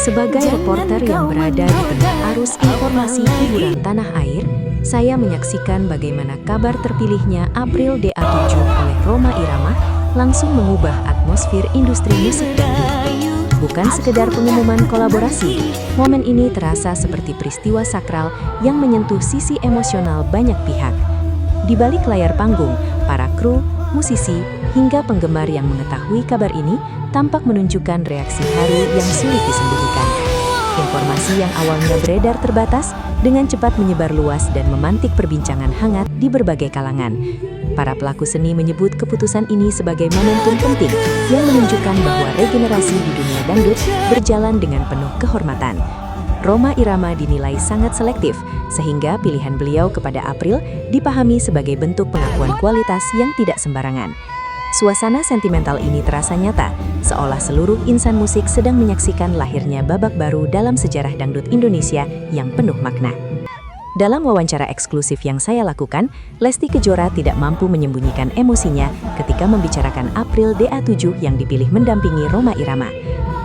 Sebagai reporter yang berada di tengah arus informasi hiburan tanah air, saya menyaksikan bagaimana kabar terpilihnya April DA7 oleh Rhoma Irama langsung mengubah atmosfer industri musik dangdut. Bukan sekedar pengumuman kolaborasi, momen ini terasa seperti peristiwa sakral yang menyentuh sisi emosional banyak pihak. Di balik layar panggung, para kru, musisi, hingga penggemar yang mengetahui kabar ini tampak menunjukkan reaksi haru yang sulit disembunyikan. Informasi yang awalnya beredar terbatas dengan cepat menyebar luas dan memantik perbincangan hangat di berbagai kalangan. Para pelaku seni menyebut keputusan ini sebagai momentum penting yang menunjukkan bahwa regenerasi di dunia dangdut berjalan dengan penuh kehormatan. Rhoma Irama dinilai sangat selektif, sehingga pilihan beliau kepada April dipahami sebagai bentuk pengakuan kualitas yang tidak sembarangan. Suasana sentimental ini terasa nyata, seolah seluruh insan musik sedang menyaksikan lahirnya babak baru dalam sejarah dangdut Indonesia yang penuh makna. Dalam wawancara eksklusif yang saya lakukan, Lesti Kejora tidak mampu menyembunyikan emosinya ketika membicarakan April DA7 yang dipilih mendampingi Rhoma Irama.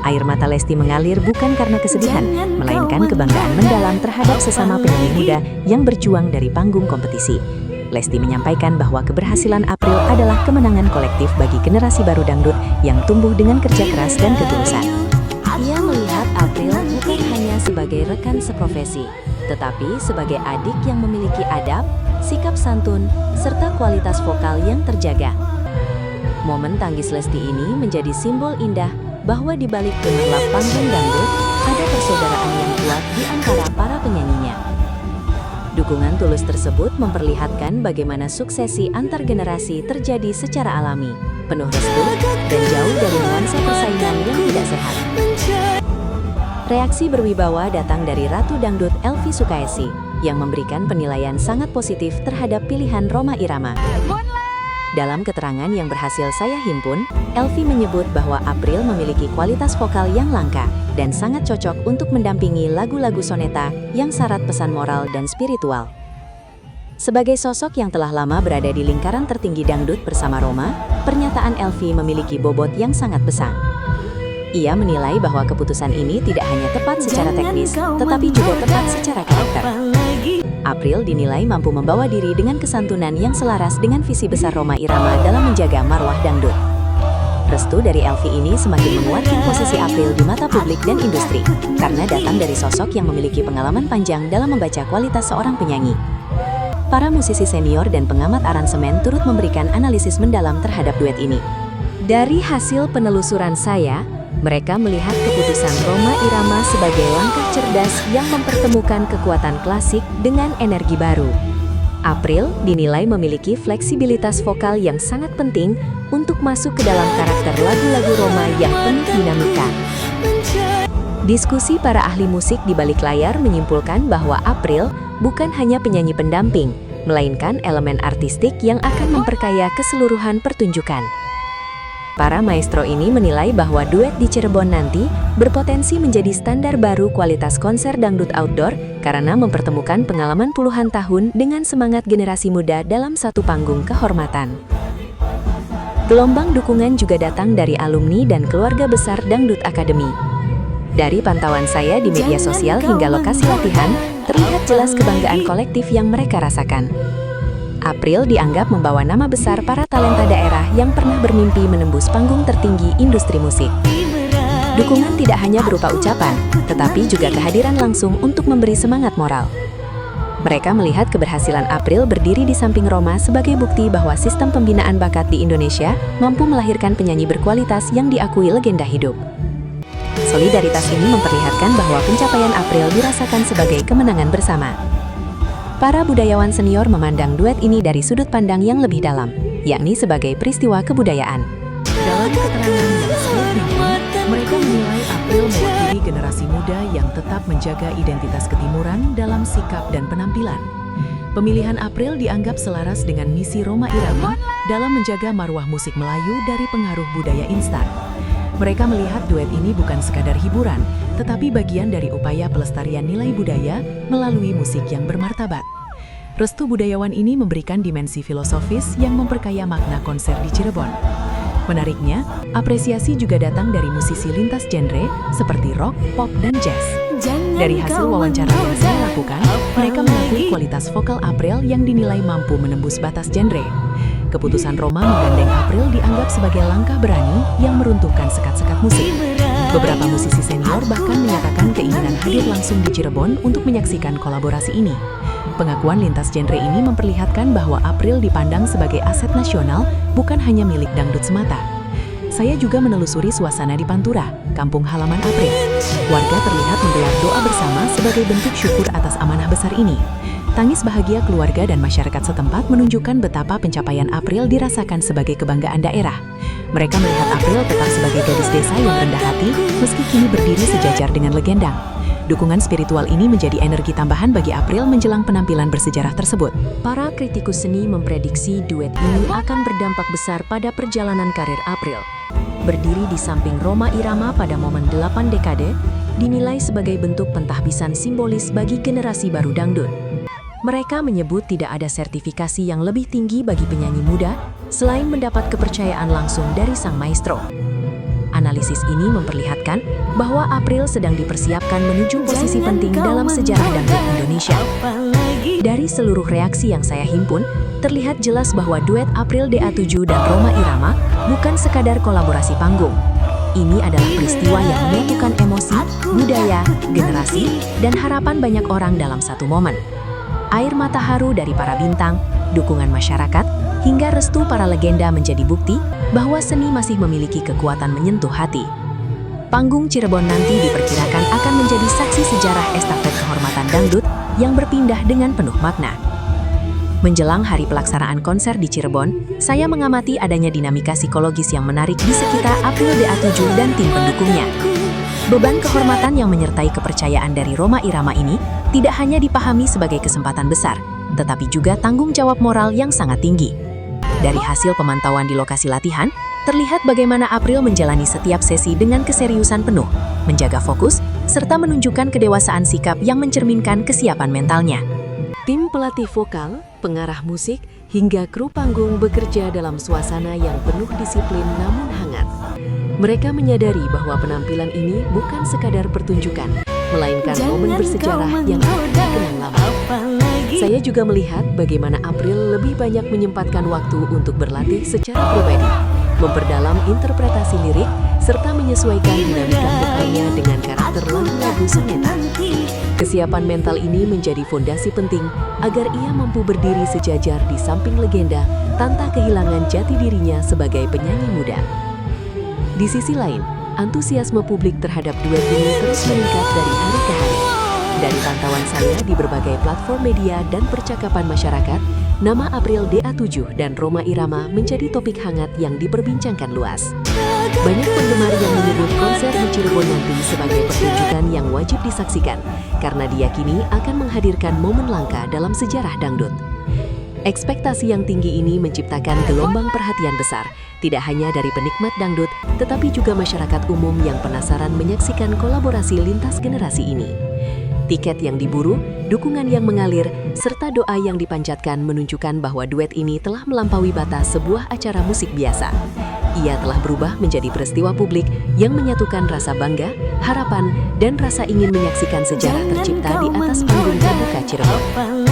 Air mata Lesti mengalir bukan karena kesedihan, melainkan kebanggaan mendalam terhadap sesama penyanyi muda yang berjuang dari panggung kompetisi. Lesti menyampaikan bahwa keberhasilan April adalah kemenangan kolektif bagi generasi baru dangdut yang tumbuh dengan kerja keras dan ketulusan. Ia melihat April bukan hanya sebagai rekan seprofesi, tetapi sebagai adik yang memiliki adab, sikap santun, serta kualitas vokal yang terjaga. Momen tangis Lesti ini menjadi simbol indah bahwa di balik gemerlap panggung dangdut, ada persaudaraan yang kuat di antara para penyanyinya. Dukungan tulus tersebut memperlihatkan bagaimana suksesi antar generasi terjadi secara alami, penuh restu, dan jauh dari nuansa persaingan yang tidak sehat. Reaksi berwibawa datang dari Ratu Dangdut Elvy Sukaesih, yang memberikan penilaian sangat positif terhadap pilihan Rhoma Irama. Dalam keterangan yang berhasil saya himpun, Elvy menyebut bahwa April memiliki kualitas vokal yang langka dan sangat cocok untuk mendampingi lagu-lagu soneta yang syarat pesan moral dan spiritual. Sebagai sosok yang telah lama berada di lingkaran tertinggi dangdut bersama Rhoma, pernyataan Elvy memiliki bobot yang sangat besar. Ia menilai bahwa keputusan ini tidak hanya tepat secara teknis, tetapi juga tepat secara karakter. April dinilai mampu membawa diri dengan kesantunan yang selaras dengan visi besar Rhoma Irama dalam menjaga marwah dangdut. Restu dari Elvy ini semakin menguatkan posisi April di mata publik dan industri, karena datang dari sosok yang memiliki pengalaman panjang dalam membaca kualitas seorang penyanyi. Para musisi senior dan pengamat aransemen turut memberikan analisis mendalam terhadap duet ini. Dari hasil penelusuran saya, mereka melihat keputusan Rhoma Irama sebagai langkah cerdas yang mempertemukan kekuatan klasik dengan energi baru. April dinilai memiliki fleksibilitas vokal yang sangat penting untuk masuk ke dalam karakter lagu-lagu Rhoma yang penuh dinamika. Diskusi para ahli musik di balik layar menyimpulkan bahwa April bukan hanya penyanyi pendamping, melainkan elemen artistik yang akan memperkaya keseluruhan pertunjukan. Para maestro ini menilai bahwa duet di Cirebon nanti berpotensi menjadi standar baru kualitas konser dangdut outdoor karena mempertemukan pengalaman puluhan tahun dengan semangat generasi muda dalam satu panggung kehormatan. Gelombang dukungan juga datang dari alumni dan keluarga besar Dangdut Academy. Dari pantauan saya di media sosial hingga lokasi latihan, terlihat jelas kebanggaan kolektif yang mereka rasakan. April dianggap membawa nama besar para talenta daerah yang pernah bermimpi menembus panggung tertinggi industri musik. Dukungan tidak hanya berupa ucapan, tetapi juga kehadiran langsung untuk memberi semangat moral. Mereka melihat keberhasilan April berdiri di samping Rhoma sebagai bukti bahwa sistem pembinaan bakat di Indonesia mampu melahirkan penyanyi berkualitas yang diakui legenda hidup. Solidaritas ini memperlihatkan bahwa pencapaian April dirasakan sebagai kemenangan bersama. Para budayawan senior memandang duet ini dari sudut pandang yang lebih dalam, yakni sebagai peristiwa kebudayaan. Dalam keterangan yang saya himpun, mereka menilai April mewakili generasi muda yang tetap menjaga identitas ketimuran dalam sikap dan penampilan. Pemilihan April dianggap selaras dengan misi Rhoma Irama dalam menjaga marwah musik Melayu dari pengaruh budaya instan. Mereka melihat duet ini bukan sekadar hiburan, tetapi bagian dari upaya pelestarian nilai budaya melalui musik yang bermartabat. Restu budayawan ini memberikan dimensi filosofis yang memperkaya makna konser di Cirebon. Menariknya, apresiasi juga datang dari musisi lintas genre seperti rock, pop, dan jazz. Dari hasil wawancara yang saya lakukan, mereka mengakui kualitas vokal April yang dinilai mampu menembus batas genre. Keputusan Roma menggandeng April dianggap sebagai langkah berani yang meruntuhkan sekat-sekat musik. Beberapa musisi senior bahkan menyatakan keinginan hadir langsung di Cirebon untuk menyaksikan kolaborasi ini. Pengakuan lintas genre ini memperlihatkan bahwa April dipandang sebagai aset nasional, bukan hanya milik dangdut semata. Saya juga menelusuri suasana di Pantura, kampung halaman April. Warga terlihat menggelar doa bersama sebagai bentuk syukur atas amanah besar ini. Tangis bahagia keluarga dan masyarakat setempat menunjukkan betapa pencapaian April dirasakan sebagai kebanggaan daerah. Mereka melihat April tetap sebagai gadis desa yang rendah hati, meski kini berdiri sejajar dengan legenda. Dukungan spiritual ini menjadi energi tambahan bagi April menjelang penampilan bersejarah tersebut. Para kritikus seni memprediksi duet ini akan berdampak besar pada perjalanan karir April. Berdiri di samping Rhoma Irama pada momen 8 dekade, dinilai sebagai bentuk pentahbisan simbolis bagi generasi baru dangdut. Mereka menyebut tidak ada sertifikasi yang lebih tinggi bagi penyanyi muda, selain mendapat kepercayaan langsung dari sang maestro. Analisis ini memperlihatkan bahwa April sedang dipersiapkan menuju posisi penting dalam sejarah dangdut Indonesia. Dari seluruh reaksi yang saya himpun, terlihat jelas bahwa duet April DA7 dan Rhoma Irama bukan sekadar kolaborasi panggung. Ini adalah peristiwa yang menyatukan emosi, budaya, generasi, dan harapan banyak orang dalam satu momen. Air mata haru dari para bintang, dukungan masyarakat, hingga restu para legenda menjadi bukti bahwa seni masih memiliki kekuatan menyentuh hati. Panggung Cirebon nanti diperkirakan akan menjadi saksi sejarah estafet kehormatan dangdut yang berpindah dengan penuh makna. Menjelang hari pelaksanaan konser di Cirebon, saya mengamati adanya dinamika psikologis yang menarik di sekitar April DA7 dan tim pendukungnya. Beban kehormatan yang menyertai kepercayaan dari Rhoma Irama ini tidak hanya dipahami sebagai kesempatan besar, tetapi juga tanggung jawab moral yang sangat tinggi. Dari hasil pemantauan di lokasi latihan, terlihat bagaimana April menjalani setiap sesi dengan keseriusan penuh, menjaga fokus, serta menunjukkan kedewasaan sikap yang mencerminkan kesiapan mentalnya. Tim pelatih vokal, pengarah musik, hingga kru panggung bekerja dalam suasana yang penuh disiplin namun hangat. Mereka menyadari bahwa penampilan ini bukan sekadar pertunjukan, melainkan momen bersejarah yang akan dikenang lama. Saya juga melihat bagaimana April lebih banyak menyempatkan waktu untuk berlatih secara pribadi, memperdalam interpretasi lirik, serta menyesuaikan dinamika vokalnya dengan karakter lagu-lagu soneta. Kesiapan mental ini menjadi fondasi penting agar ia mampu berdiri sejajar di samping legenda tanpa kehilangan jati dirinya sebagai penyanyi muda. Di sisi lain, antusiasme publik terhadap duet ini terus meningkat dari hari ke hari. Dari pantauan saya di berbagai platform media dan percakapan masyarakat, nama April DA7 dan Rhoma Irama menjadi topik hangat yang diperbincangkan luas. Banyak penggemar yang menyebut konser di Cirebon nanti sebagai pertunjukan yang wajib disaksikan, karena diyakini akan menghadirkan momen langka dalam sejarah dangdut. Ekspektasi yang tinggi ini menciptakan gelombang perhatian besar, tidak hanya dari penikmat dangdut, tetapi juga masyarakat umum yang penasaran menyaksikan kolaborasi lintas generasi ini. Tiket yang diburu, dukungan yang mengalir, serta doa yang dipanjatkan menunjukkan bahwa duet ini telah melampaui batas sebuah acara musik biasa. Ia telah berubah menjadi peristiwa publik yang menyatukan rasa bangga, harapan, dan rasa ingin menyaksikan sejarah tercipta di atas panggung terbuka Cirebon.